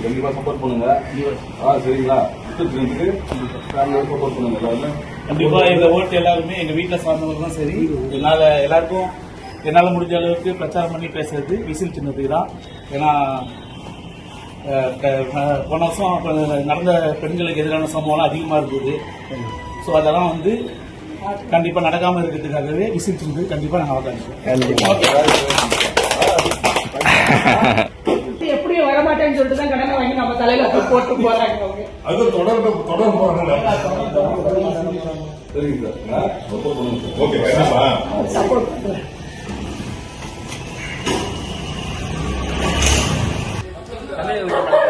கண்டிப்பா சப்போர்ட் பண்ணுங்க. சரிங்களா? ஃபேமிலியோட சப்போர்ட் பண்ணுங்க எல்லாருமே. கண்டிப்பா இந்த ஓட்டு எல்லாருமே எங்க வீட்டுல சார்ந்தவங்க தான். சரி, எல்லாருக்கும் என்னால முடிஞ்ச அளவுக்கு பிரச்சாரம் பண்ணி பேசுறது விசில் சின்னத்துக்கு தான். ஏன்னா போன வருஷம் நடந்த பெண்களுக்கு எதிரான சம்பவம்லாம் அதிகமாக இருந்தது. ஸோ அதெல்லாம் வந்து கண்டிப்பாக நடக்காமல் இருக்கிறதுக்காகவே விசில் சின்னது கண்டிப்பாக நாங்கள் வாக்களிப்போம். எப்படியும் வரமாட்டேன்னு சொல்லிட்டு தான் கடனை வாங்கி நம்ம தலையில போட்டு போறாங்க. அது தொடர்பு சரிங்க சார். சப்போர்ட் பண்ணுங்க. ஓகே, சப்போர்ட் பண்றேன். தமிழக